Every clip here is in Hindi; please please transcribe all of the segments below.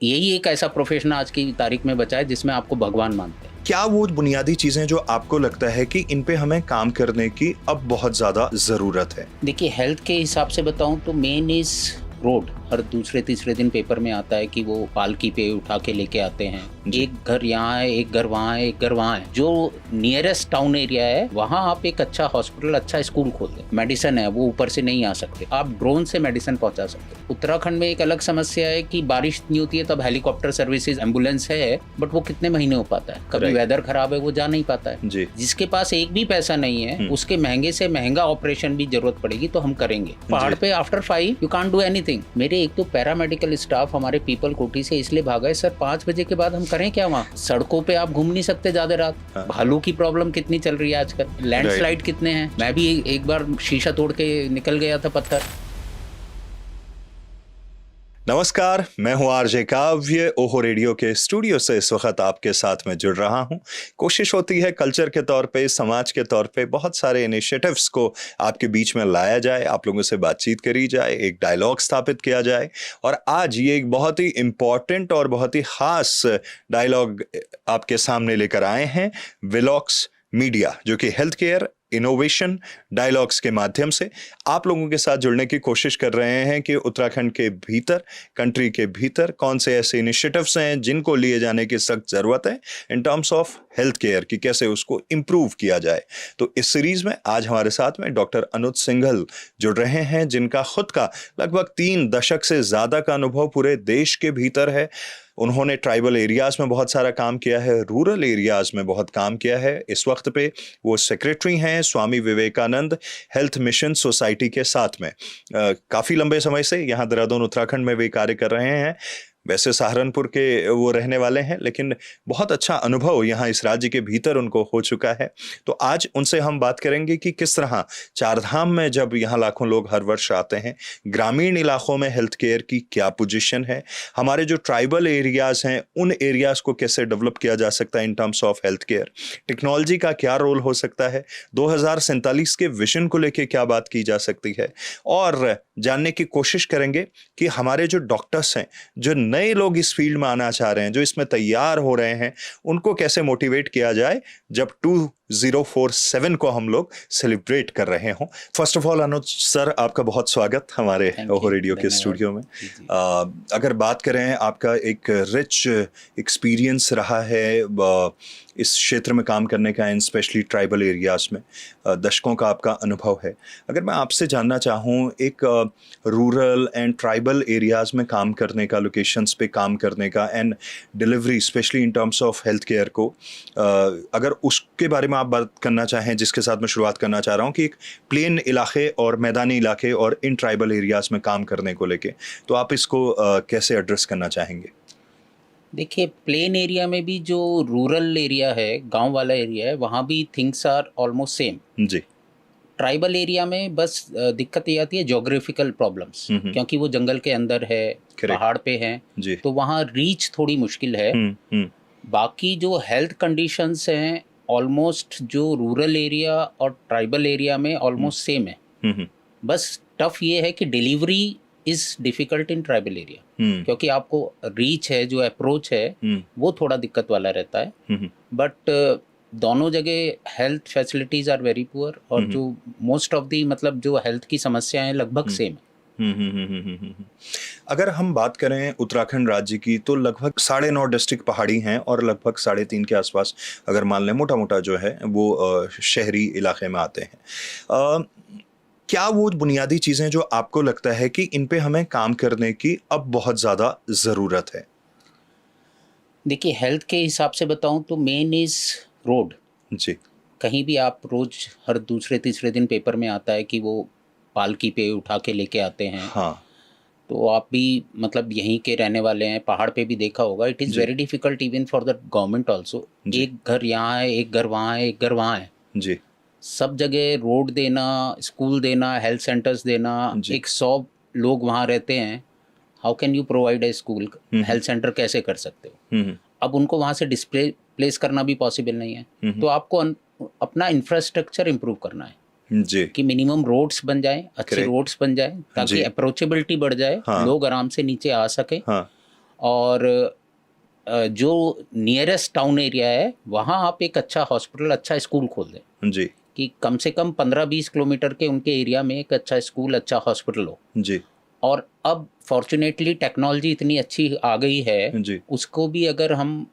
यही एक ऐसा प्रोफेशन आज की तारीख में बचा है जिसमें आपको भगवान मानते हैं। क्या वो बुनियादी चीजें जो आपको लगता है कि इन पे हमें काम करने की अब बहुत ज्यादा जरूरत है? देखिए, हेल्थ के हिसाब से बताऊं तो मेन इज रोड। हर दूसरे तीसरे दिन पेपर में आता है कि वो पालकी पे उठा के लेके आते हैं। एक घर यहाँ है, एक घर वहाँ है, एक घर वहाँ है। जो नियरेस्ट टाउन एरिया है वहाँ आप एक अच्छा हॉस्पिटल, अच्छा स्कूल खोल दें। मेडिसिन है वो ऊपर से नहीं आ सकते, आप ड्रोन से मेडिसिन पहुंचा सकते हैं। उत्तराखंड में एक अलग समस्या है कि बारिश नहीं होती है, तब हेलीकॉप्टर सर्विसेज, एम्बुलेंस है, बट वो कितने महीने हो पाता है। कभी वेदर खराब है वो जा नहीं पाता है। जिसके पास एक भी पैसा नहीं है उसके महंगे से महंगा ऑपरेशन भी जरूरत पड़ेगी तो हम करेंगे। पहाड़ पे after 5 you can't do anything. मेरे एक तो पैरामेडिकल स्टाफ हमारे पीपल कोठी से इसलिए भागा है, सर 5 बजे के बाद हम करें क्या वहाँ? सड़कों पे आप घूम नहीं सकते ज्यादा रात। भालू की प्रॉब्लम कितनी चल रही है आजकल, लैंडस्लाइड कितने हैं। मैं भी एक बार शीशा तोड़ के निकल गया था पत्थर। नमस्कार, मैं हूं आरजे काव्य। ओहो रेडियो के स्टूडियो से इस वक्त आपके साथ में जुड़ रहा हूं। कोशिश होती है कल्चर के तौर पे, समाज के तौर पे बहुत सारे इनिशिएटिव्स को आपके बीच में लाया जाए, आप लोगों से बातचीत करी जाए, एक डायलॉग स्थापित किया जाए। और आज ये एक बहुत ही इम्पॉर्टेंट और बहुत ही खास डायलॉग आपके सामने लेकर आए हैं विलॉक्स मीडिया, जो कि हेल्थ केयर इनोवेशन डायलॉग्स के माध्यम से आप लोगों के साथ जुड़ने की कोशिश कर रहे हैं कि उत्तराखंड के भीतर, कंट्री के भीतर कौन से ऐसे इनिशिएटिव्स हैं जिनको लिए जाने की सख्त जरूरत है in terms of health care की, कैसे उसको इम्प्रूव किया जाए। तो इस सीरीज में आज हमारे साथ में डॉक्टर अनुज सिंघल जुड़ रहे हैं, जिनका खुद का लगभग 3 दशक से ज्यादा का अनुभव पूरे देश के भीतर है। उन्होंने ट्राइबल एरियाज में बहुत सारा काम किया है, रूरल एरियाज में बहुत काम किया है। इस वक्त पे वो सेक्रेटरी हैं Swami Vivekananda health mission society के साथ में। काफ़ी लंबे समय से यहाँ देहरादून उत्तराखंड में वे कार्य कर रहे हैं। वैसे सहारनपुर के वो रहने वाले हैं, लेकिन बहुत अच्छा अनुभव यहाँ इस राज्य के भीतर उनको हो चुका है। तो आज उनसे हम बात करेंगे कि किस तरह चारधाम में जब यहाँ लाखों लोग हर वर्ष आते हैं, ग्रामीण इलाकों में हेल्थ केयर की क्या पोजीशन है, हमारे जो ट्राइबल एरियाज हैं उन एरियाज को कैसे डेवलप किया जा सकता है in terms of health care, technology का क्या रोल हो सकता है, 2047 के विजन को लेके क्या बात की जा सकती है, और जानने की कोशिश करेंगे कि हमारे जो डॉक्टर्स हैं, जो नए लोग इस फील्ड में आना चाह रहे हैं, जो इसमें तैयार हो रहे हैं, उनको कैसे मोटिवेट किया जाए जब 2047 को हम लोग सेलिब्रेट कर रहे हों। First of all Anuj sir, आपका बहुत स्वागत हमारे ओहो रेडियो के स्टूडियो में। अगर बात करें, आपका एक रिच एक्सपीरियंस रहा है इस क्षेत्र में काम करने का, एंड स्पेशली ट्राइबल एरियाज में दशकों का आपका अनुभव है। अगर मैं आपसे जानना चाहूँ, एक रूरल एंड ट्राइबल एरियाज में काम करने का, लोकेशंस पे काम करने का, and delivery specially in terms of health care को, अगर उसके बारे में आप बात करना चाहें, जिसके साथ मैं शुरुआत करना चाह रहा हूँ कि एक प्लेन इलाके और मैदानी इलाके और इन ट्राइबल एरियाज में काम करने को लेके, तो आप इसको कैसे एड्रेस करना चाहेंगे? देखिए, प्लेन एरिया में भी जो रूरल एरिया है, गांव वाला एरिया है, वहाँ भी थिंग्स आर ऑलमोस्ट सेम जी। ट्राइबल एरिया में बस दिक्कत ये आती है जोग्राफिकल प्रॉब्लम्स, क्योंकि वो जंगल के अंदर है, पहाड़ पे है, तो वहाँ रीच थोड़ी मुश्किल है। बाकी जो हेल्थ कंडीशंस हैं ऑलमोस्ट जो रूरल एरिया और ट्राइबल एरिया में ऑलमोस्ट सेम है। बस टफ ये है कि delivery is difficult in tribal area, क्योंकि आपको रीच है, जो अप्रोच है वो थोड़ा दिक्कत वाला रहता है। बट दोनों जगह health facilities are very poor, और जो मोस्ट ऑफ दी मतलब जो हेल्थ की समस्याएं हैं लगभग सेम है। अगर हम बात करें उत्तराखंड राज्य की, तो लगभग 9.5 डिस्ट्रिक्ट पहाड़ी हैं और लगभग 3.5 के आसपास, अगर मान लें मोटा मोटा जो है वो शहरी इलाके में आते हैं। क्या वो बुनियादी चीजें जो आपको लगता है कि इन पे हमें काम करने की अब बहुत ज्यादा जरूरत है? देखिए, हेल्थ के हिसाब से बताऊं तो मेन इज रोड। जी। कहीं भी आप रोज हर दूसरे तीसरे दिन पेपर में आता है कि वो पालकी पे उठा के लेके आते हैं। हाँ। तो आप भी मतलब यहीं के रहने वाले हैं, पहाड़ पे भी देखा होगा, it is very difficult even for the government also. एक घर यहाँ है, एक घर वहाँ है, एक घर वहाँ है जी। सब जगह रोड देना, स्कूल देना, हेल्थ सेंटर्स देना, 100 लोग वहाँ रहते हैं, how can you provide a school, health centre कैसे कर सकते हो? अब उनको वहाँ से प्लेस करना भी पॉसिबल नहीं है। तो आपको अपना इंफ्रास्ट्रक्चर इम्प्रूव करना है जी। कि मिनिमम रोड्स बन जाए, अच्छे रोड्स बन जाए, ताकि अप्रोचेबिलिटी बढ़ जाए, लोग आराम से नीचे आ सके। और जो नियरेस्ट टाउन एरिया है वहाँ आप एक अच्छा हॉस्पिटल, अच्छा स्कूल खोल दें जी कि कम से कम 15-20 किलोमीटर के उनके एरिया में एक अच्छा स्कूल, अच्छा हॉस्पिटल हो। जी और अब फॉर्चुनेटली टेक्नोलॉजी इतनी अच्छी आ गई है, जी उसको भी अगर हम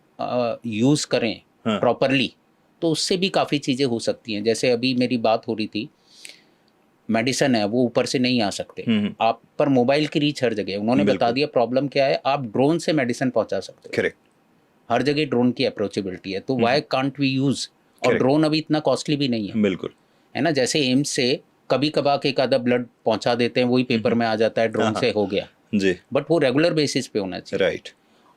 यूज़ करें हाँ। प्रॉपरली तो उससे भी काफ़ी चीज़ें हो सकती हैं। जैसे अभी मेरी बात हो रही थी, मेडिसिन है वो ऊपर से नहीं आ सकते, आप पर मोबाइल की रीच हर जगह है। उन्होंने बता बिल्कुल। दिया प्रॉब्लम क्या है, आप ड्रोन से मेडिसिन पहुंचा सकते हो। करेक्ट। हर जगह ड्रोन की अप्रोचेबिलिटी है, तो वाई कांट वी यूज़। और Correct. ड्रोन अभी इतना कॉस्टली भी नहीं है, बिल्कुल। है ना। जैसे एम्स से कभी कभार एक आधा ब्लड पहुंचा देते हैं, वही पेपर में आ जाता है, ड्रोन से हो गया, जी बट वो रेगुलर बेसिस पे होना चाहिए। राइट।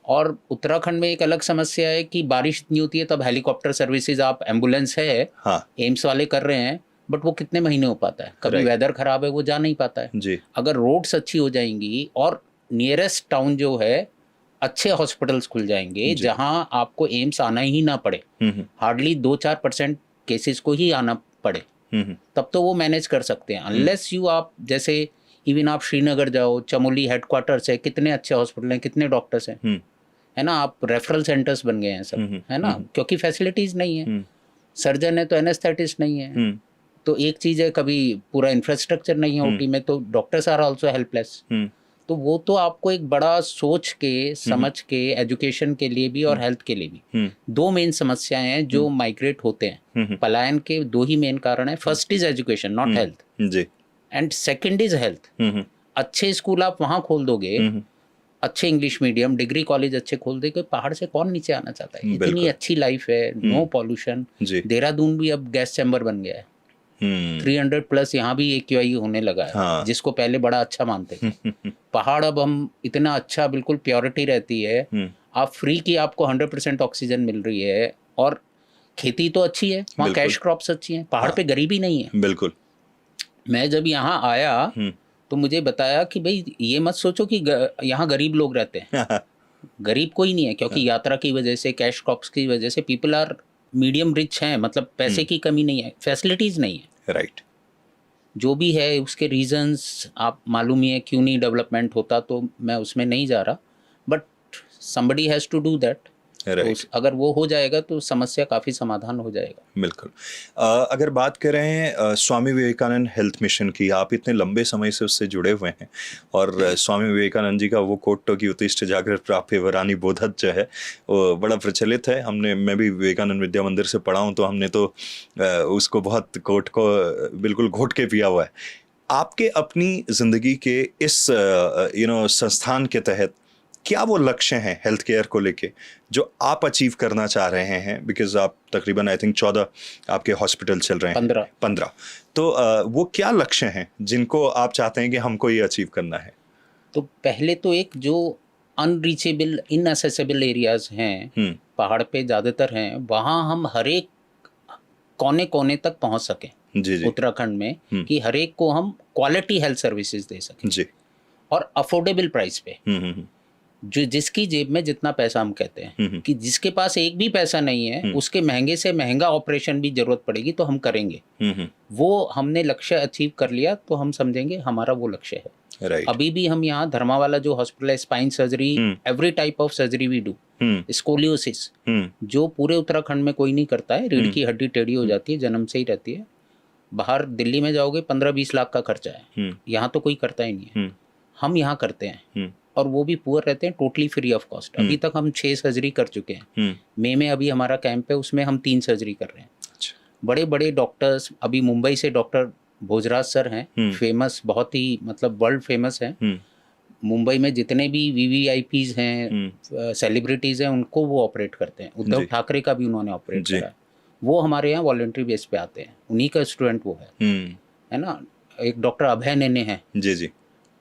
और उत्तराखंड में एक अलग समस्या है कि बारिश इतनी होती है, तब हेलीकॉप्टर सर्विसेज, आप एम्बुलेंस है, हाँ एम्स वाले कर रहे हैं, बट वो कितने महीने हो पाता है, कभी Right. वेदर खराब है वो जा नहीं पाता है। जी अगर रोड्स अच्छी हो जाएंगी और नियरेस्ट टाउन जो है अच्छे हॉस्पिटल्स खुल जाएंगे जी। जहां आपको एम्स आना ही ना पड़े, हार्डली 2-4% केसेस को ही आना पड़े, तब तो वो मैनेज कर सकते हैं। अनलेस यू, आप जैसे इवन आप श्रीनगर जाओ, चमोली हेडक्वार्टर्स है, कितने अच्छे हॉस्पिटल हैं, कितने डॉक्टर्स हैं, है ना। आप रेफरल सेंटर्स बन गए हैं सब, है ना, क्योंकि फैसिलिटीज नहीं है। सर्जन है तो एनेस्थेटिस्ट नहीं है, तो एक चीज़ है, कभी पूरा इंफ्रास्ट्रक्चर नहीं है ओटी में, तो डॉक्टर्स आर आल्सो हेल्पलेस। तो वो तो आपको एक बड़ा सोच के, समझ के, एजुकेशन के लिए भी और हेल्थ के लिए भी, दो मेन समस्याएं हैं जो माइग्रेट होते हैं। पलायन के दो ही मेन कारण है, first is education not health, जी एंड सेकंड इज हेल्थ। अच्छे स्कूल आप वहाँ खोल दोगे, अच्छे इंग्लिश मीडियम डिग्री कॉलेज अच्छे खोल दोगे, पहाड़ से कौन नीचे आना चाहता है। इतनी अच्छी लाइफ है, नो पॉल्यूशन। देहरादून भी अब गैस चैम्बर बन गया है, 300+ यहाँ भी AQI होने लगा है, हाँ। जिसको पहले बड़ा अच्छा मानते थे। पहाड़ अब हम इतना अच्छा, बिल्कुल प्योरिटी रहती है, आप फ्री की, आपको 100% ऑक्सीजन मिल रही है, और खेती तो अच्छी है वहाँ, कैश क्रॉप्स अच्छी हैं, पहाड़ पे गरीबी नहीं है। बिल्कुल। मैं जब यहाँ आया तो मुझे बताया कि भाई ये मत सोचो कि यहाँ गरीब लोग रहते हैं, गरीब कोई नहीं है, क्योंकि यात्रा की वजह से, कैश क्रॉप्स की वजह से पीपल आर मीडियम रिच हैं, मतलब पैसे की कमी नहीं है, फैसिलिटीज़ नहीं है। राइट। जो भी है उसके रीजंस आप मालूम ही है क्यों नहीं डेवलपमेंट होता, तो मैं उसमें नहीं जा रहा, but somebody has to do that. Right. अगर वो हो जाएगा तो समस्या काफ़ी समाधान हो जाएगा। बिल्कुल। अगर बात करें स्वामी विवेकानंद हेल्थ मिशन की, आप इतने लंबे समय से उससे जुड़े हुए हैं, और स्वामी विवेकानंद जी का वो कोट तो कि उत्तिष्ठ जागृत प्राप्य वरानी बोधत जो है वो बड़ा प्रचलित है। मैं भी विवेकानंद विद्या मंदिर से पढ़ा हूँ, तो हमने तो उसको बहुत कोट को बिल्कुल घोट के पिया हुआ है। आपके अपनी ज़िंदगी के इस संस्थान के तहत क्या वो लक्ष्य हैं हेल्थ केयर को लेके जो आप अचीव करना चाह रहे हैं? बिकॉज आप तकरीबन आई थिंक 14 आपके हॉस्पिटल चल रहे हैं, 15। तो वो क्या लक्ष्य हैं जिनको आप चाहते हैं कि हमको ये अचीव करना है? तो पहले तो एक जो अनरीचेबल, इनएसेसेबल एरियाज हैं, पहाड़ पे ज़्यादातर हैं, वहाँ हम हर एक कोने कोने तक पहुँच सकें जी उत्तराखंड में, कि हर एक को हम क्वालिटी हेल्थ सर्विसेज दे सकें जी, और अफोर्डेबल प्राइस पे। जो जिसकी जेब में जितना पैसा, हम कहते हैं कि जिसके पास एक भी पैसा नहीं है, उसके महंगे से महंगा ऑपरेशन भी जरूरत पड़ेगी तो हम करेंगे। वो हमने लक्ष्य अचीव कर लिया तो हम समझेंगे हमारा वो लक्ष्य है। राइट। अभी भी हम यहाँ धर्मावाला जो हॉस्पिटल है, spine surgery, every type of surgery we do. Scoliosis जो पूरे उत्तराखंड में कोई नहीं करता है, रीढ़ की हड्डी टेढ़ी हो जाती है, जन्म से ही रहती है। बाहर दिल्ली में जाओगे 15-20 लाख का खर्चा है, यहाँ तो कोई करता ही नहीं है, हम यहाँ करते हैं, और वो भी पुअर रहते हैं, टोटली फ्री ऑफ कॉस्ट। अभी तक हम 6 सर्जरी कर चुके हैं। मई में अभी हमारा कैंप है, उसमें हम 3 सर्जरी कर रहे हैं। बड़े बड़े डॉक्टर्स, अभी मुंबई से डॉक्टर भोजराज सर हैं, फेमस, बहुत ही मतलब वर्ल्ड फेमस हैं। मुंबई में जितने भी VVIPs हैं, सेलिब्रिटीज़ हैं, उनको वो ऑपरेट करते हैं। उद्धव ठाकरे का भी उन्होंने ऑपरेट करा है। वो हमारे यहाँ वॉलंटरी बेस पे आते हैं, उन्हीं का स्टूडेंट वो है ना। एक डॉक्टर अभय नेने हैं, जी जी,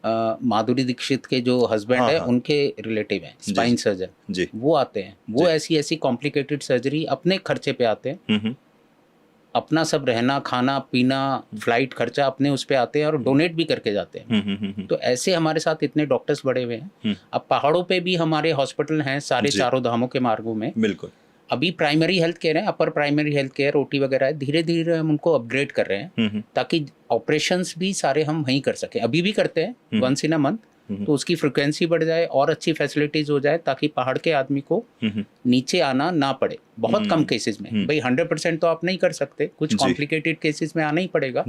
माधुरी दीक्षित के जो हस्बैंड है, उनके रिलेटिव हैं, स्पाइन सर्जन, वो आते हैं। वो ऐसी कॉम्प्लिकेटेड सर्जरी अपने खर्चे पे आते हैं, अपना सब रहना खाना पीना फ्लाइट खर्चा अपने उस पे आते हैं, और डोनेट भी करके जाते हैं। तो ऐसे हमारे साथ इतने डॉक्टर्स बड़े हुए हैं। अब पहाड़ों पे भी हमारे हॉस्पिटल हैं, सारे चारों धामों के मार्गों में। बिल्कुल। अभी प्राइमरी हेल्थ केयर है, upper primary health care, OT वगैरह है, धीरे धीरे हम उनको अपग्रेड कर रहे हैं, ताकि ऑपरेशंस भी सारे हम वहीं कर सकें। अभी भी करते हैं, वंस इन अ मंथ, तो उसकी फ्रिक्वेंसी बढ़ जाए और अच्छी फैसिलिटीज हो जाए, ताकि पहाड़ के आदमी को नीचे आना ना पड़े। बहुत कम केसेस में, भाई 100% तो आप नहीं कर सकते, कुछ कॉम्प्लिकेटेड केसेस में आना ही पड़ेगा।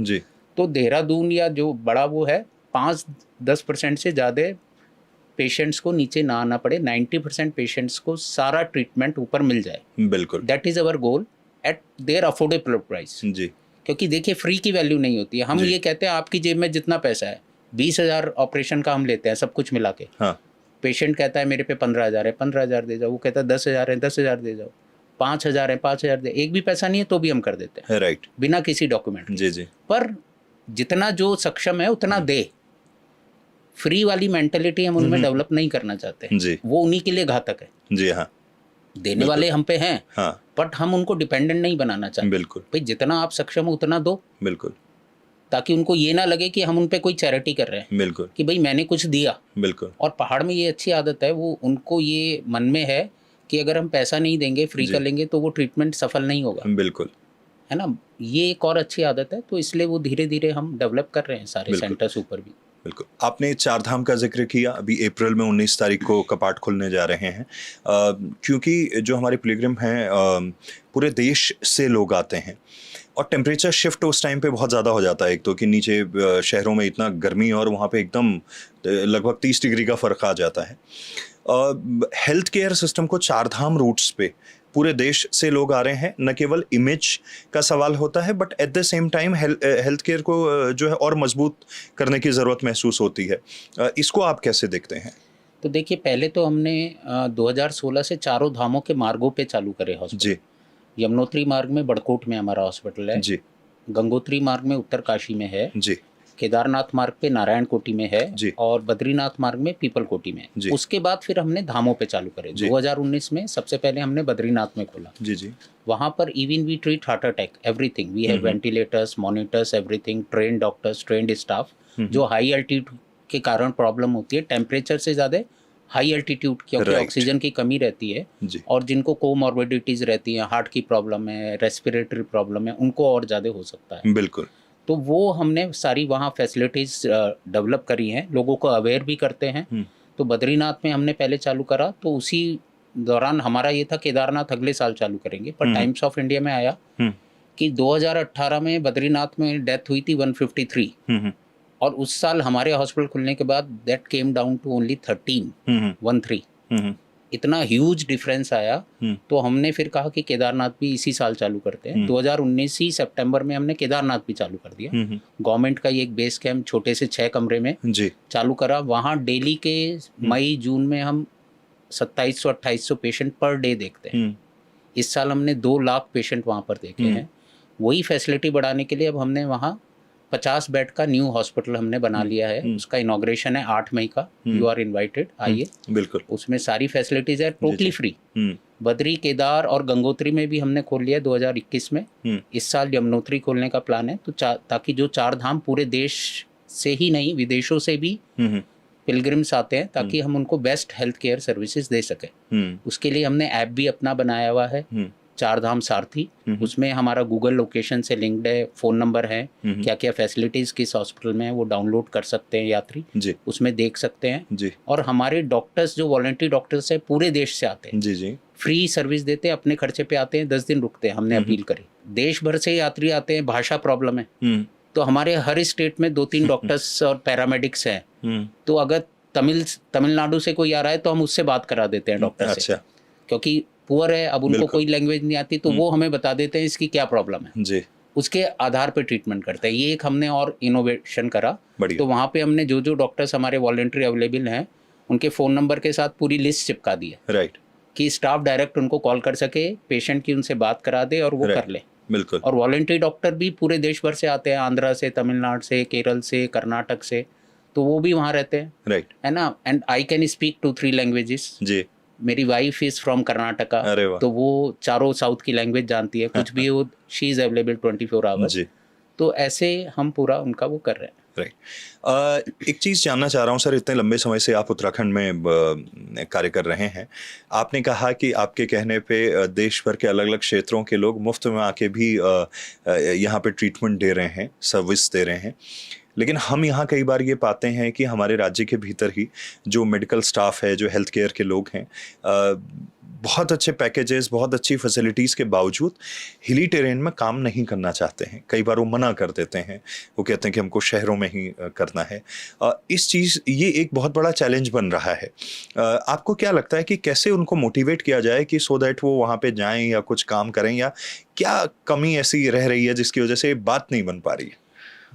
तो देहरादून या जो बड़ा वो है, 5-10% से ज़्यादा पेशेंट्स को नीचे ना आना पड़े, 90% पेशेंट्स को सारा ट्रीटमेंट ऊपर मिल जाए। बिल्कुल, that is our goal at their affordable price. जी, क्योंकि देखिए फ्री की वैल्यू नहीं होती है। हम ये कहते हैं आपकी जेब में जितना पैसा है, 20,000 ऑपरेशन का हम लेते हैं सब कुछ मिला के। हाँ, पेशेंट कहता है मेरे पे 15,000 है, 15,000 दे जाओ। वो कहता है 10,000 है, 10,000 दे जाओ। 5,000 है, 5,000 दे। एक भी पैसा नहीं है तो भी हम कर देते हैं, राइट, बिना किसी डॉक्यूमेंट। जी जी। पर जितना जो सक्षम है उतना दे। फ्री वाली मेंटेलिटी हम उनमें डेवलप नहीं करना चाहते जी, वो उन्हीं के लिए घातक है। जी हाँ, देने वाले हम पे हैं, हाँ, बट हम उनको डिपेंडेंट नहीं बनाना चाहते। बिल्कुल, भाई जितना आप सक्षम हो उतना दो, बिल्कुल, ताकि उनको ये ना लगे कि हम उन पे कोई चैरिटी कर रहे हैं, बिल्कुल, कि भाई मैंने कुछ दिया। बिल्कुल, और पहाड़ में ये अच्छी आदत है, वो उनको ये मन में है कि अगर हम पैसा नहीं देंगे, फ्री कर लेंगे, तो वो ट्रीटमेंट सफल नहीं होगा, बिल्कुल, है ना। ये एक और अच्छी आदत है, तो इसलिए वो धीरे धीरे हम डेवलप कर रहे हैं सारे सेंटर्स ऊपर भी। बिल्कुल। आपने चार धाम का जिक्र किया, अभी अप्रैल में 19 तारीख को कपाट खुलने जा रहे हैं। क्योंकि जो हमारे पिलग्रिम हैं पूरे देश से लोग आते हैं, और टेम्परेचर शिफ्ट उस टाइम पे बहुत ज़्यादा हो जाता है। एक तो कि नीचे शहरों में इतना गर्मी और वहाँ पे एकदम लगभग 30 डिग्री का फ़र्क आ जाता है। हेल्थ केयर सिस्टम को चार धाम रूट्स पे पूरे देश से लोग आ रहे हैं, न केवल इमेज का सवाल होता है, but at the same time health care को जो है और मजबूत करने की ज़रूरत महसूस होती है। इसको आप कैसे देखते हैं? तो देखिए, पहले तो हमने 2016 से चारों धामों के मार्गों पे चालू करे हॉस्पिटल। जी, यमुनोत्री मार्ग में बड़कोट में हमारा हॉस्पिटल है जी, गंगोत्री मार्ग में उत्तरकाशी में है जी, केदारनाथ मार्ग पे नारायण कोटी में है जी, और बद्रीनाथ मार्ग में पीपल कोटी में। जी, उसके बाद फिर हमने धामों पे चालू करे। जी, 2019 में सबसे पहले हमने बद्रीनाथ में खोला। जी, जी, वहाँ पर even we treat heart attack, everything, we have ventilators, monitors, everything, train doctors, trained staff. जो हाई एल्टीट्यूड के कारण प्रॉब्लम होती है, टेम्परेचर से ज़्यादा हाई एल्टीट्यूड, क्योंकि Right. ऑक्सीजन की कमी रहती है, जी, और जिनको कोमॉर्बिडिटीज़ रहती हैं, हार्ट की प्रॉब्लम है, रेस्पिरेटरी प्रॉब्लम है, उनको और ज़्यादा हो सकता है। बिल्कुल, तो वो हमने सारी वहाँ फैसिलिटीज़ डेवलप करी हैं, लोगों को अवेयर भी करते हैं। तो बद्रीनाथ में हमने पहले चालू करा, तो उसी दौरान हमारा ये था केदारनाथ अगले साल चालू करेंगे, पर टाइम्स ऑफ इंडिया में आया कि 2018 में बद्रीनाथ में डेथ हुई थी 153, और उस साल हमारे हॉस्पिटल खुलने के बाद that came down to only 13, इतना ह्यूज डिफरेंस आया। तो हमने फिर कहा कि केदारनाथ भी इसी साल चालू करते हैं। 2019 ही सितंबर में हमने केदारनाथ भी चालू कर दिया। गवर्नमेंट का ये एक बेस कैंप छोटे से 6 कमरे में जी, चालू करा। वहाँ डेली के मई जून में हम 2700-2800 पेशेंट पर डे देखते हैं। इस साल हमने 2 लाख पेशेंट वहाँ पर देखे हैं। वही फैसिलिटी बढ़ाने के लिए अब हमने वहाँ 50 बेड का न्यू हॉस्पिटल हमने बना लिया है। उसका इनॉग्रेशन है 8 मई का। यू आर इनवाइटेड, आइए। बिल्कुल, उसमें सारी फैसिलिटीज है, टोटली फ्री। बद्री, केदार और गंगोत्री में भी हमने खोल लिया 2021 में। इस साल यमुनोत्री खोलने का प्लान है, तो ताकि जो 4 धाम पूरे देश से ही नहीं, विदेशों से भी पिलग्रिम्स आते हैं, ताकि हम उनको बेस्ट हेल्थ केयर सर्विसेज दे सकें। उसके लिए हमने ऐप भी अपना बनाया हुआ है, 4 धाम सारथी। उसमें हमारा गूगल लोकेशन से लिंक्ड है, फ़ोन नंबर है, क्या क्या फैसिलिटीज़ किस हॉस्पिटल में है वो डाउनलोड कर सकते हैं यात्री जी, उसमें देख सकते हैं जी, और हमारे डॉक्टर्स जो वॉलंटरी डॉक्टर्स हैं पूरे देश से आते हैं, जी, जी, फ्री सर्विस देते हैं, अपने खर्चे पे आते हैं, 10 दिन रुकते हैं। हमने अपील करी, देश भर से यात्री आते हैं। भाषा प्रॉब्लम है तो हमारे हर स्टेट में 2-3 डॉक्टर्स और पैरामेडिक्स हैं। तो अगर तमिलनाडु से कोई आ रहा है तो हम उससे बात करा देते हैं डॉक्टर से, अच्छा, क्योंकि पुअर है, अब उनको कोई लैंग्वेज नहीं आती, तो वो हमें बता देते हैं इसकी क्या प्रॉब्लम है, जी, उसके आधार पे ट्रीटमेंट करते हैं। ये एक हमने और इनोवेशन करा। बढ़िया, तो वहाँ पे हमने जो जो डॉक्टर्स हमारे वॉलंटरी अवेलेबल हैं उनके फ़ोन नंबर के साथ पूरी लिस्ट चिपका दी है, राइट, कि स्टाफ डायरेक्ट उनको कॉल कर सके, पेशेंट की उनसे बात करा दे और वो कर ले। बिल्कुल, और वॉलंटरी डॉक्टर भी पूरे देश भर से आते हैं, आंध्रा से, तमिलनाडु से, केरल से, कर्नाटक से, तो वो भी वहाँ रहते हैं, राइट, है ना। And I can speak 2-3 languages. जी, मेरी वाइफ इज़ फ्रॉम कर्नाटका, अरे वाह, तो वो चारों साउथ की लैंग्वेज जानती है, कुछ भी हो, शी इज़ अवेलेबल 24 आवर्स। जी, तो ऐसे हम पूरा उनका वो कर रहे हैं। राइट। एक चीज़ जानना चाह रहा हूँ सर, इतने लंबे समय से आप उत्तराखंड में कार्य कर रहे हैं। आपने कहा कि आपके कहने पे देश भर के अलग अलग क्षेत्रों के लोग मुफ्त में आके भी यहाँ पे ट्रीटमेंट दे रहे हैं, सर्विस दे रहे हैं। लेकिन हम यहाँ कई बार ये पाते हैं कि हमारे राज्य के भीतर ही जो मेडिकल स्टाफ है, जो हेल्थ केयर के लोग हैं, बहुत अच्छे पैकेजेस, बहुत अच्छी फैसिलिटीज़ के बावजूद हिली टेरेन में काम नहीं करना चाहते हैं। कई बार वो मना कर देते हैं, वो कहते हैं कि हमको शहरों में ही करना है। ये एक बहुत बड़ा चैलेंज बन रहा है। आपको क्या लगता है कि कैसे उनको मोटिवेट किया जाए कि सो दैट वो वहाँ पे जाएं या कुछ काम करें, या क्या कमी ऐसी रह रही है जिसकी वजह से बात नहीं बन पा रही है?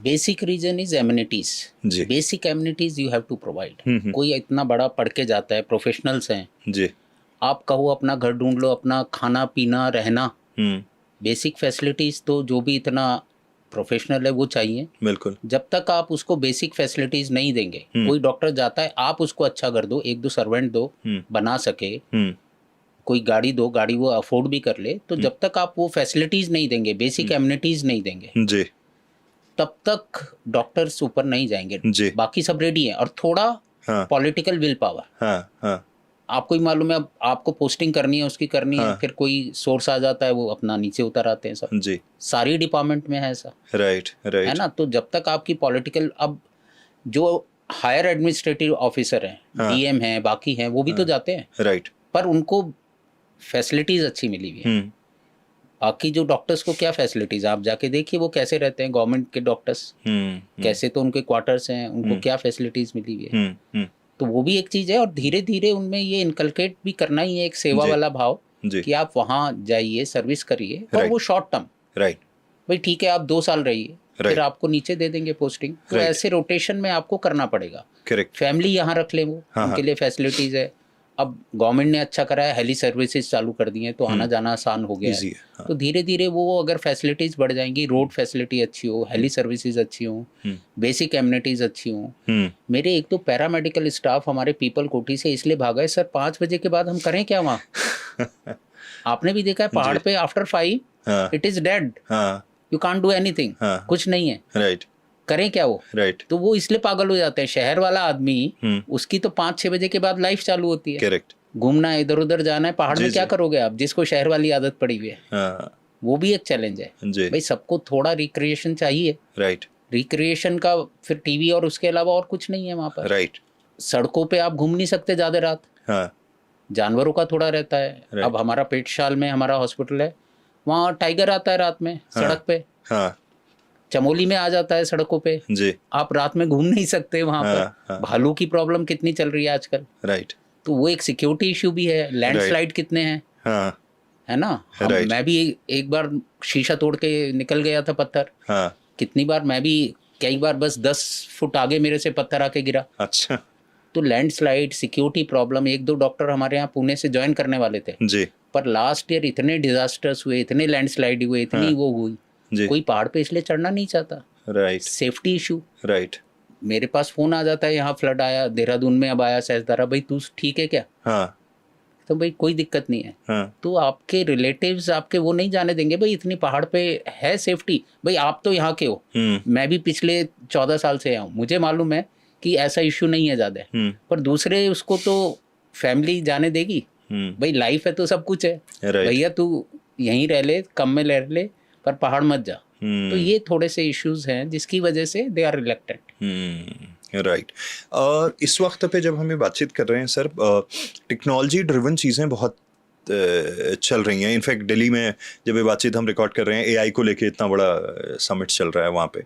Basic reason is amenities. जी। Basic amenities you have to provide. कोई इतना बड़ा पढ़ के जाता है, प्रोफेशनल्स हैं जी, आप कहो अपना घर ढूंढ लो, अपना खाना पीना रहना, बेसिक फैसिलिटीज तो जो भी इतना प्रोफेशनल है वो चाहिए। बिल्कुल। जब तक आप उसको बेसिक फैसिलिटीज नहीं देंगे, कोई डॉक्टर जाता है, आप उसको अच्छा कर दो, एक दो सर्वेंट दो, बना सके, कोई गाड़ी दो, गाड़ी वो अफोर्ड भी कर ले, तो जब तक आप वो फैसिलिटीज नहीं देंगे, बेसिक एमिनिटीज नहीं देंगे, जी, तब तक डॉक्टर्स ऊपर नहीं जाएंगे। जी। बाकी सब रेडी है, और थोड़ा पॉलिटिकल विल पावर। हाँ, आपको ही मालूम है, अब आपको पोस्टिंग करनी है, उसकी करनी है, फिर कोई सोर्स आ जाता है, वो अपना नीचे उतर आते हैं सब। जी, सारी डिपार्टमेंट में है ऐसा। राइट, है ना? तो जब तक आपकी पॉलिटिकल, अब जो हायर एडमिनिस्ट्रेटिव ऑफिसर हैं, डीएम हैं, बाकी हैं, वो भी तो जाते हैं, राइट, पर उनको फैसिलिटीज अच्छी मिली हुई है। बाकी जो डॉक्टर्स को क्या फैसिलिटीज, आप जाके देखिए वो कैसे रहते हैं, गवर्नमेंट के डॉक्टर्स कैसे, तो उनके क्वार्टर्स हैं, उनको क्या फैसिलिटीज मिली हुई है। तो वो भी एक चीज है, और धीरे धीरे उनमें ये इनकलकेट भी करना ही है, एक सेवा वाला भाव, कि आप वहाँ जाइए, सर्विस करिए, और वो शॉर्ट टर्म, राइट, भाई ठीक है आप 2 साल रहिए, फिर आपको नीचे दे देंगे पोस्टिंग। तो ऐसे रोटेशन में आपको करना पड़ेगा। करेक्ट। फैमिली यहाँ रख ले, वो उनके लिए फैसिलिटीज है। अब गवर्नमेंट ने अच्छा करा है, हेली सर्विसेज चालू कर दी हैं, तो आना जाना आसान हो गया है। तो धीरे धीरे वो अगर फैसिलिटीज बढ़ जाएंगी, रोड फैसिलिटी अच्छी हो, हेली सर्विसेज अच्छी हो, बेसिक एमिनिटीज अच्छी हो। मेरे एक तो पैरामेडिकल स्टाफ हमारे पीपल कोठी से इसलिए भागा है, सर 5 बजे के बाद हम करें क्या वहाँ? आपने भी देखा है पहाड़ पे, after 5 it is dead, you can't do anything, कुछ नहीं है, राइट, करें क्या वो? राइट। तो वो इसलिए पागल हो जाते हैं। शहर वाला आदमी, उसकी तो 5-6 बजे के बाद लाइफ चालू होती है, करेक्ट, घूमना है, इधर उधर जाना है। पहाड़ में क्या करोगे आप, जिसको शहर वाली आदत पड़ी हुई है? वो भी एक चैलेंज है भाई, सबको थोड़ा रिक्रिएशन चाहिए। राइट, रिक्रिएशन का फिर टीवी और उसके अलावा और कुछ नहीं है वहाँ पर। राइट। सड़कों पे आप घूम नहीं सकते ज्यादा रात, जानवरों का थोड़ा रहता है। अब हमारा पेटशाल में हमारा हॉस्पिटल है, वहाँ टाइगर आता है रात में सड़क पे, चमोली में आ जाता है सड़कों पे जी। आप रात में घूम नहीं सकते वहाँ पर। भालू की प्रॉब्लम कितनी चल रही है आजकल, राइट। तो वो एक सिक्योरिटी इश्यू भी है। लैंडस्लाइड कितने हैं, है ना। मैं भी एक बार शीशा तोड़ के निकल गया था पत्थर, कितनी बार मैं भी, कई बार बस 10 फुट आगे मेरे से पत्थर आके गिरा। अच्छा। तो लैंडस्लाइड, सिक्योरिटी प्रॉब्लम। 1-2 डॉक्टर हमारे यहाँ पुणे से ज्वाइन करने वाले थे जी, पर लास्ट ईयर इतने डिजास्टर्स हुए, इतने लैंडस्लाइड हुए, इतनी वो हुई, कोई पहाड़ पे इसलिए चढ़ना नहीं चाहता, राइट। Safety issue, right. मेरे पास फोन आ जाता है, यहाँ फ्लड आया, देहरादून में अब आया सहस्त्रधारा, भाई तू ठीक है क्या? तो भाई कोई दिक्कत नहीं है। तो आपके रिलेटिव्स आपके वो नहीं जाने देंगे, भाई इतनी पहाड़ पे है सेफ्टी। भाई आप तो यहाँ के हो, मैं भी पिछले 14 साल से आया हूँ, मुझे मालूम है कि ऐसा इशू नहीं है ज्यादा, पर दूसरे उसको तो फैमिली जाने देगी। भाई लाइफ है तो सब कुछ है, भैया तू यहीं रह ले, कम में रह ले, पर पहाड़ मत जा। तो ये थोड़े से इश्यूज हैं जिसकी वजह से दे आर रिलेक्टेड, राइट। इस वक्त पे जब हम ये बातचीत कर रहे हैं सर, टेक्नोलॉजी ड्रिवन चीज़ें बहुत चल रही हैं। इनफैक्ट दिल्ली में जब ये बातचीत हम रिकॉर्ड कर रहे हैं, एआई को लेके इतना बड़ा समिट चल रहा है वहाँ पे।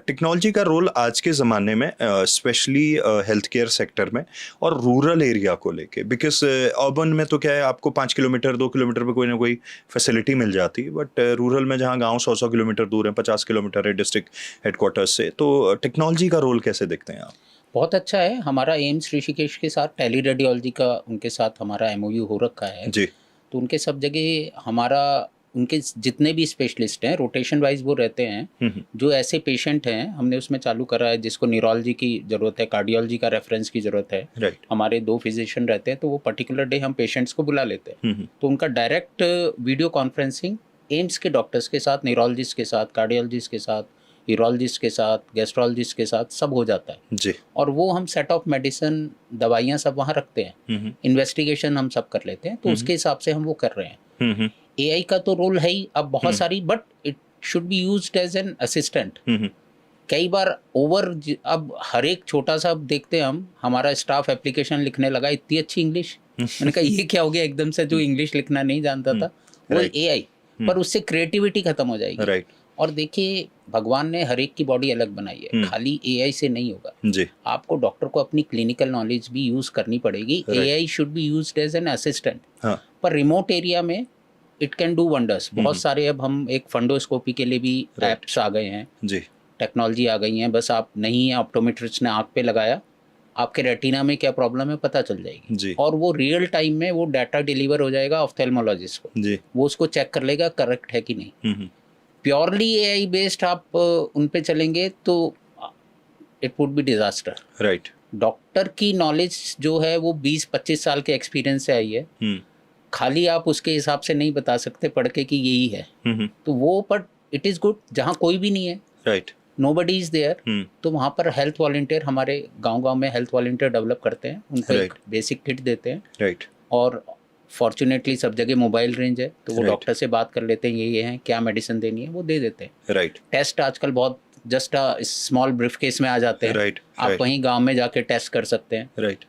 टेक्नोलॉजी का रोल आज के ज़माने में स्पेशली हेल्थ केयर सेक्टर में और रूरल एरिया को लेके, बिकॉज अर्बन में तो क्या है, आपको 5 किलोमीटर 2 किलोमीटर पे कोई ना कोई फैसिलिटी मिल जाती है, बट रूरल में जहाँ गाँव 100 किलोमीटर दूर है, 50 किलोमीटर है डिस्ट्रिक्ट हेडक्वार्टर्स से, तो टेक्नोलॉजी का रोल कैसे देखते हैं आप? बहुत अच्छा है। हमारा एम्स ऋषिकेश के साथ टेली रेडियोलॉजी का उनके साथ हमारा एमओयू हो रखा है जी। तो उनके सब जगह हमारा, उनके जितने भी स्पेशलिस्ट हैं रोटेशन वाइज वो रहते हैं। जो ऐसे पेशेंट हैं हमने उसमें चालू करा है जिसको न्यूरोलॉजी की ज़रूरत है, कार्डियोलॉजी का रेफरेंस की ज़रूरत है, राइट। हमारे 2 फिजिशियन रहते हैं, तो वो पर्टिकुलर डे हम पेशेंट्स को बुला लेते हैं। तो उनका डायरेक्ट वीडियो कॉन्फ्रेंसिंग एम्स के डॉक्टर्स के साथ, न्यूरोलॉजिस्ट के साथ, कार्डियोलॉजिस्ट के साथ, यूरोलॉजिस्ट के साथ, गैस्ट्रोलॉजिस्ट के साथ सब हो जाता है जी। और वो हम सेट ऑफ मेडिसिन, दवाइयाँ सब वहाँ रखते हैं, इन्वेस्टिगेशन हम सब कर लेते हैं। तो उसके हिसाब से हम वो कर रहे हैं। एआई का तो रोल है ही अब बहुत सारी, but it should be used as an assistant. कई बार अब हर एक छोटा सा, अब देखते हैं हम, हमारा स्टाफ एप्लीकेशन लिखने लगा, इतनी अच्छी इंग्लिश, मैंने कहा ये क्या हो गया एकदम से, जो इंग्लिश लिखना नहीं जानता था वो Right. एआई, पर उससे क्रिएटिविटी खत्म हो जाएगी। राइट और देखिए भगवान ने हर एक की बॉडी अलग बनाई है, खाली एआई से नहीं होगा। जी आपको डॉक्टर को अपनी क्लिनिकल नॉलेज भी यूज करनी पड़ेगी। AI should be used as an assistant, हाँ पर रिमोट एरिया में इट कैन डू वंडर्स। बहुत सारे, अब हम एक फंडोस्कोपी के लिए भी एप्स आ गए हैं, जी टेक्नोलॉजी आ गई है। बस आप नहीं है, ऑप्टोमेट्रिस्ट ने आँख पे लगाया, आपके रेटिना में क्या प्रॉब्लम है पता चल जाएगी, जी और वो रियल टाइम में वो डाटा डिलीवर हो जाएगा ऑफ्थेल्मोलॉजिस्ट को, जी वो उसको चेक कर लेगा करेक्ट है कि नहीं। प्योरली एआई बेस्ड आप उन पे चलेंगे तो it would be disaster. Right doctor की नॉलेज जो है वो 20-25 साल के एक्सपीरियंस से आई है, खाली आप उसके हिसाब से नहीं बता सकते पढ़ के कि यही है। तो वो, बट इट इज़ गुड जहाँ कोई भी नहीं है, राइट नोबडी इज देयर, तो वहाँ पर हेल्थ वॉलंटियर, हमारे गांव में हेल्थ वॉलंटियर डेवलप करते हैं, उनको एक बेसिक किट देते हैं। राइट और फॉर्चुनेटली सब जगह मोबाइल रेंज है, तो वो Right. डॉक्टर से बात कर लेते हैं, ये है क्या मेडिसिन देनी है, वो दे देते हैं। राइट टेस्ट आजकल बहुत जस्ट स्मॉल ब्रीफ केस में आ जाते हैं, राइट आप वहीं गांव में जाके टेस्ट कर सकते हैं। राइट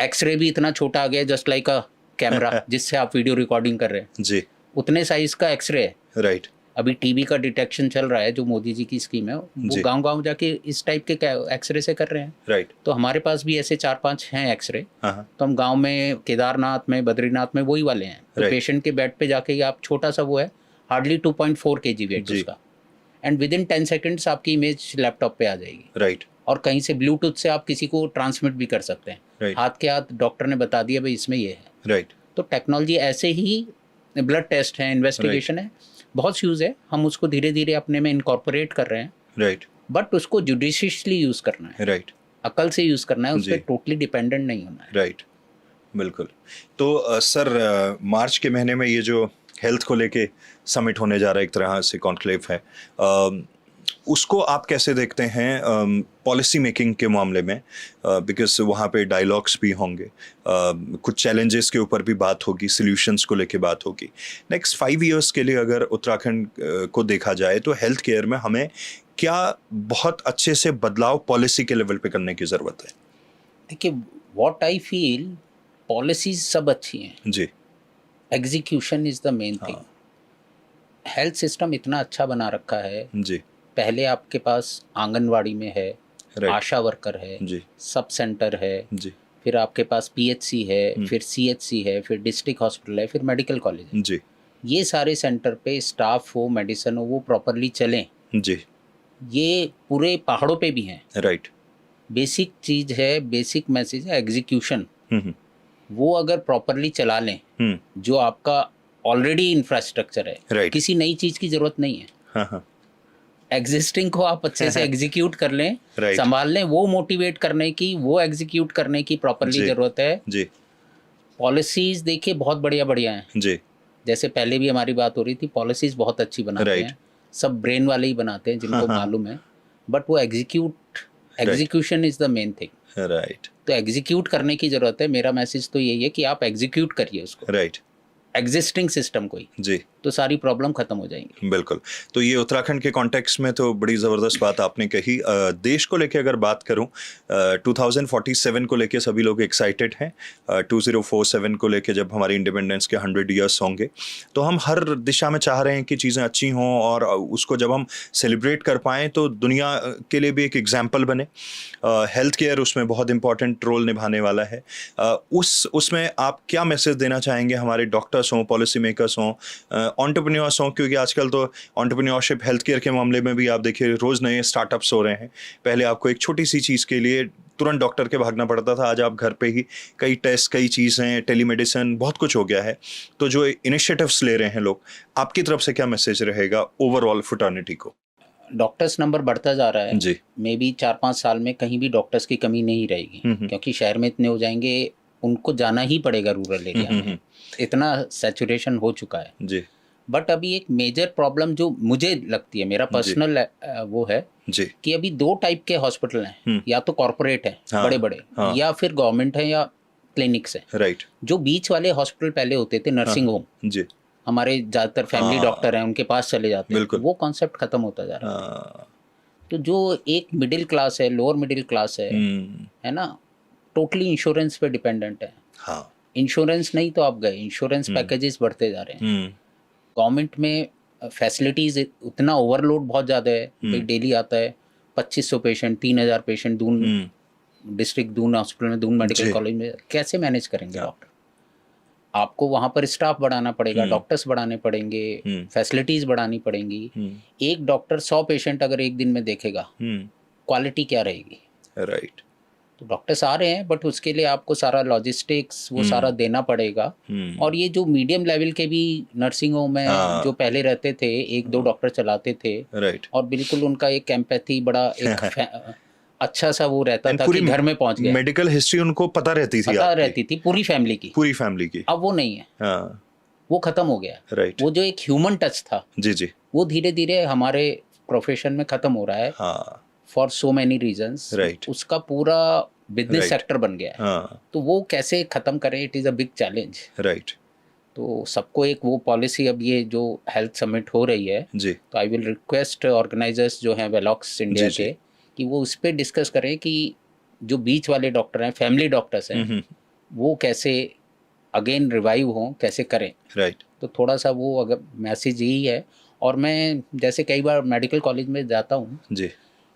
एक्सरे भी इतना छोटा आ गया, जस्ट लाइक अ कैमरा जिससे आप वीडियो रिकॉर्डिंग कर रहे हैं, जी उतने साइज का एक्सरे है। राइट अभी टीबी का डिटेक्शन चल रहा है, जो मोदी जी की स्कीम है, वो जी। गांव जाके इस टाइप के एक्सरे से कर रहे हैं। राइट तो हमारे पास भी ऐसे 4-5 हैं एक्सरे, हाँ तो हम गांव में, केदारनाथ में, बद्रीनाथ में वही वाले हैं। तो Right. पेशेंट के बेड पे जाके ही आप, छोटा सा वो है, हार्डली 2.4 kg वेट जी। उसका, एंड विद इन 10 सेकेंड्स आपकी इमेज लैपटॉप पे आ जाएगी। राइट और कहीं से ब्लूटूथ से आप किसी को ट्रांसमिट भी कर सकते हैं। Right. हाथ के हाथ डॉक्टर ने बता दिया भाई इसमें ये है। राइट तो टेक्नोलॉजी ऐसे ही, ब्लड टेस्ट है, इन्वेस्टिगेशन है, बहुत यूज़ है, हम उसको धीरे धीरे अपने में इनकॉर्पोरेट कर रहे हैं। राइट बट उसको जुडिशियसली यूज़ करना है, राइट अकल से यूज़ करना है, उस जी। पर टोटली डिपेंडेंट नहीं होना है। राइट बिल्कुल। तो सर मार्च के महीने में ये जो हेल्थ को लेके समिट होने जा रहा है, एक तरह से कॉन्क्लेव है, उसको आप कैसे देखते हैं पॉलिसी मेकिंग के मामले में? बिकॉज वहाँ पे डायलॉग्स भी होंगे, कुछ चैलेंजेस के ऊपर भी बात होगी, सॉल्यूशंस को लेके बात होगी। नेक्स्ट 5 इयर्स के लिए अगर उत्तराखंड को देखा जाए तो हेल्थ केयर में हमें क्या बहुत अच्छे से बदलाव पॉलिसी के लेवल पे करने की ज़रूरत है? देखिए, व्हाट आई फील, पॉलिसीज सब अच्छी हैं, जी execution is the main thing. Health system इतना अच्छा बना रखा है, जी पहले आपके पास आंगनवाड़ी में है, राइट आशा वर्कर है, जी सब सेंटर है, जी फिर आपके पास पीएचसी है, फिर सीएचसी है, फिर डिस्ट्रिक्ट हॉस्पिटल है, फिर मेडिकल कॉलेज है। जी ये सारे सेंटर पे स्टाफ हो, मेडिसिन हो, वो प्रॉपरली चलें। जी ये पूरे पहाड़ों पे भी हैं। राइट बेसिक चीज़ है, बेसिक मैसेज है, एग्जीक्यूशन। वो अगर प्रॉपरली चला लें, जो आपका ऑलरेडी इंफ्रास्ट्रक्चर है, Right. किसी नई चीज़ की ज़रूरत नहीं है, हाँ एग्जिस्टिंग को आप अच्छे से एग्जीक्यूट कर लें, Right. संभाल लें, वो मोटिवेट करने की, वो एग्जीक्यूट करने की प्रॉपरली जी। ज़रूरत है। जी पॉलिसीज़ देखिए बहुत बढ़िया हैं, जी जैसे पहले भी हमारी बात हो रही थी, पॉलिसीज़ बहुत अच्छी बनाते Right. हैं, सब ब्रेन वाले ही बनाते हैं जिनको मालूम है, बट वो execution is the main thing. Right तो एग्जीक्यूट करने की ज़रूरत है। मेरा मैसेज तो यही है कि आप एग्जीक्यूट करिए उसको, राइट एग्जिस्टिंग सिस्टम को ही, जी तो सारी प्रॉब्लम खत्म हो जाएंगी। बिल्कुल। तो ये उत्तराखंड के कॉन्टेक्स्ट में तो बड़ी ज़बरदस्त बात आपने कही। देश को लेके अगर बात करूं, 2047 को लेके सभी लोग एक्साइटेड हैं। 2047 को लेके जब हमारी इंडिपेंडेंस के 100 ईयर्स होंगे, तो हम हर दिशा में चाह रहे हैं कि चीज़ें अच्छी हों, और उसको जब हम सेलिब्रेट कर पाएँ तो दुनिया के लिए भी एक एग्जाम्पल बने। हेल्थ केयर उसमें बहुत इंपॉर्टेंट रोल निभाने वाला है। उसमें आप क्या मैसेज देना चाहेंगे हमारे डॉक्टर्स हों, पॉलिसी मेकर्स हों, एंटरप्रेन्योर्स हों? क्योंकि आजकल तो एंटरप्रेन्योरशिप हेल्थ केयर के मामले में भी आप देखिए रोज़ नए स्टार्टअप्स हो रहे हैं। पहले आपको एक छोटी सी चीज़ के लिए तुरंत डॉक्टर के भागना पड़ता था, आज आप घर पे ही कई टेस्ट, कई चीज़ें, टेलीमेडिसिन, बहुत कुछ हो गया है। तो जो इनिशिएटिव्स ले रहे हैं लोग, आपकी तरफ से क्या मैसेज रहेगा ओवरऑल फ्रेटर्निटी को? डॉक्टर्स नंबर बढ़ता जा रहा है जी मे बी 4-5 साल में कहीं भी डॉक्टर्स की कमी नहीं रहेगी, क्योंकि शहर में इतने हो जाएंगे, उनको जाना ही पड़ेगा रूरल एरिया में, इतना सैचुरेशन हो चुका है। जी बट अभी एक मेजर प्रॉब्लम जो मुझे लगती है, मेरा पर्सनल वो है जी कि अभी 2 टाइप के हॉस्पिटल हैं, या तो कॉरपोरेट हैं, हाँ, बड़े बड़े, हाँ। या फिर गवर्नमेंट है या क्लिनिक्स है। राइट जो बीच वाले हॉस्पिटल पहले होते थे, नर्सिंग होम, जी हमारे ज़्यादातर फैमिली हाँ। डॉक्टर हैं, उनके पास चले जाते हैं, बिल्कुल। वो कॉन्सेप्ट खत्म होता जा रहा है। तो जो एक मिडिल क्लास है, लोअर मिडिल क्लास है ना, टोटली इंश्योरेंस पे डिपेंडेंट है। हाँ, इंश्योरेंस नहीं तो आप गए, इंश्योरेंस पैकेजेस बढ़ते जा रहे हैं। गवर्नमेंट में फैसिलिटीज उतना ओवरलोड बहुत ज़्यादा है भाई, डेली आता है 2500 patient, 3000 patient Doon district, Doon hospital में, दून मेडिकल कॉलेज में कैसे मैनेज करेंगे डॉक्टर? आपको वहाँ पर स्टाफ बढ़ाना पड़ेगा, डॉक्टर्स बढ़ाने पड़ेंगे, फैसिलिटीज बढ़ानी पड़ेंगी। एक डॉक्टर 100 पेशेंट अगर एक दिन में देखेगा, क्वालिटी क्या रहेगी? राइट। तो डॉक्टर्स आ रहे हैं, बट उसके लिए आपको सारा लॉजिस्टिक्स वो सारा देना पड़ेगा। और ये जो मीडियम लेवल के भी नर्सिंग होम में जो पहले रहते थे, 1-2 डॉक्टर चलाते थे, राइट, और बिल्कुल उनका एक एम्पैथी बड़ा एक अच्छा सा वो रहता था कि घर में पहुंच गया, मेडिकल हिस्ट्री उनको पता रहती थी पूरी फैमिली की। अब वो नहीं है, वो खत्म हो गया। राइट, वो जो एक ह्यूमन टच था, जी, वो धीरे धीरे हमारे प्रोफेशन में खत्म हो रहा है। फॉर सो मैनी रीजंस, उसका पूरा बिजनेस सेक्टर बन गया है। तो वो कैसे खत्म करें, it is a big challenge. Right. तो सबको एक वो पॉलिसी, अब ये जो हेल्थ समिट हो रही है जी, तो आई विल रिक्वेस्ट ऑर्गेनाइजर्स जो हैं वेलॉक्स इंडिया के, कि वो उस पर डिस्कस करें कि जो बीच वाले डॉक्टर हैं, फैमिली डॉक्टर्स हैं, वो कैसे अगेन रिवाइव हों, कैसे करें। राइट। तो थोड़ा सा वो अगर मैसेज यही है। और मैं जैसे कई बार मेडिकल कॉलेज में जाता हूँ जी,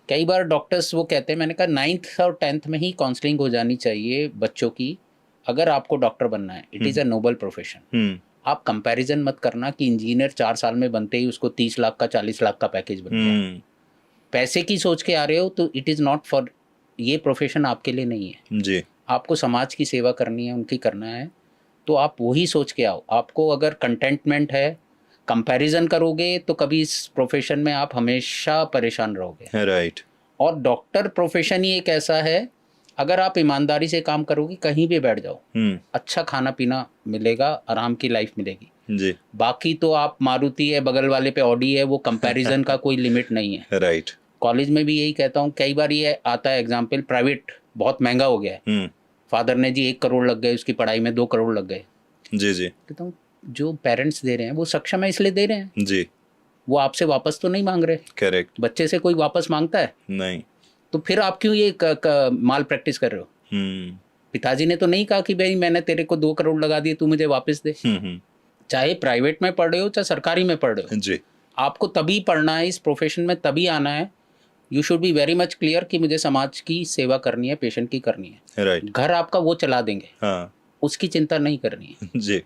कई बार डॉक्टर्स वो कहते हैं, मैंने कहा 9th और 10th में ही काउंसलिंग हो जानी चाहिए बच्चों की, अगर आपको डॉक्टर बनना है। It is a noble profession. आप कंपैरिजन मत करना कि इंजीनियर 4 साल में बनते ही उसको 30 लाख का 40 लाख का पैकेज बन गया। पैसे की सोच के आ रहे हो तो इट इज़ नॉट फॉर, ये प्रोफेशन आपके लिए नहीं है जी। आपको समाज की सेवा करनी है, उनकी करना है, तो आप वही सोच के आओ। आपको अगर कंटेंटमेंट है, कंपैरिजन करोगे तो कभी इस प्रोफेशन में आप हमेशा परेशान रहोगे। राइट। और डॉक्टर प्रोफेशन ही एक ऐसा है, अगर आप ईमानदारी से काम करोगे, कहीं भी बैठ जाओ, अच्छा खाना पीना मिलेगा, आराम की लाइफ मिलेगी जी। बाकी तो आप मारुति है, बगल वाले पे ऑडी है, वो कंपैरिजन का कोई लिमिट नहीं है। राइट। कॉलेज में भी यही कहता हूँ, कई बार ये आता है एग्जाम्पल, प्राइवेट बहुत महंगा हो गया है, फादर ने जी 1 करोड़ लग गए उसकी पढ़ाई में, 2 करोड़ लग गए। जी जी। कहता हूँ जो पेरेंट्स दे रहे हैं वो सक्षम है इसलिए दे रहे हैं जी, वो आपसे वापस तो नहीं मांग रहे। करेक्ट। बच्चे से कोई वापस मांगता है? नहीं। तो फिर आप क्यों ये माल प्रैक्टिस कर रहे हो? पिताजी ने तो नहीं कहा कि भाई मैंने तेरे को 2 करोड़ लगा दिए, तू मुझे वापस दे। चाहे प्राइवेट में पढ़ रहे हो चाहे सरकारी में पढ़ रहे हो, जी, आपको तभी पढ़ना है, इस प्रोफेशन में तभी आना है। You should be very much clear कि मुझे समाज की सेवा करनी है, पेशेंट की करनी है। राइट। घर आपका वो चला देंगे, हाँ, उसकी चिंता नहीं करनी है। जी।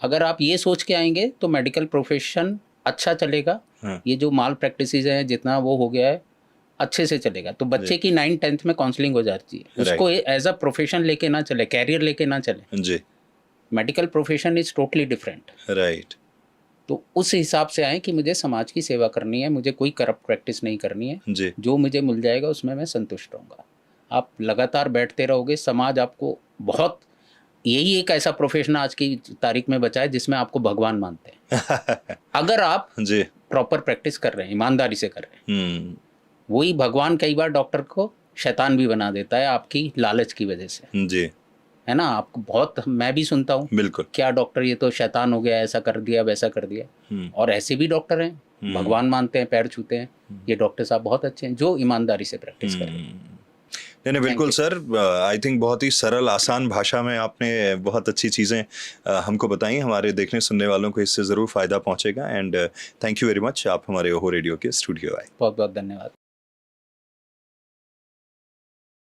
अगर आप ये सोच के आएंगे तो मेडिकल प्रोफेशन अच्छा चलेगा। हाँ, ये जो माल प्रैक्टिसेस हैं, जितना वो हो गया है, अच्छे से चलेगा। तो बच्चे की 9th-10th में काउंसलिंग हो जाती है, उसको एज अ प्रोफेशन लेके ना चले, कैरियर लेके ना चले। जी। Medical profession is totally different. Right. तो उस हिसाब से आए कि मुझे समाज की सेवा करनी है, मुझे कोई करप्ट प्रैक्टिस नहीं करनी है, जी, जो मुझे मिल जाएगा उसमें मैं संतुष्ट रहूँगा। आप लगातार बैठते रहोगे, समाज आपको बहुत, यही एक ऐसा प्रोफेशन आज की तारीख में बचा है जिसमें आपको भगवान मानते हैं अगर आप जी, प्रॉपर प्रैक्टिस कर रहे हैं, ईमानदारी से कर रहे हैं। वही भगवान कई बार डॉक्टर को शैतान भी बना देता है आपकी लालच की वजह से, जी, है ना। आपको बहुत, मैं भी सुनता हूँ, बिल्कुल। क्या डॉक्टर ये तो शैतान हो गया, ऐसा कर दिया वैसा कर दिया। और ऐसे भी डॉक्टर हैं, भगवान मानते हैं, पैर छूते हैं। ये डॉक्टर साहब बहुत अच्छे हैं जो ईमानदारी से प्रैक्टिस कर रहे हैं। नहीं, बिल्कुल सर। आई थिंक बहुत ही सरल आसान भाषा में आपने बहुत अच्छी चीज़ें हमको बताई। हमारे देखने सुनने वालों को इससे ज़रूर फ़ायदा पहुंचेगा। And thank you very much, आप हमारे ओहो रेडियो के स्टूडियो आए। बहुत बहुत धन्यवाद।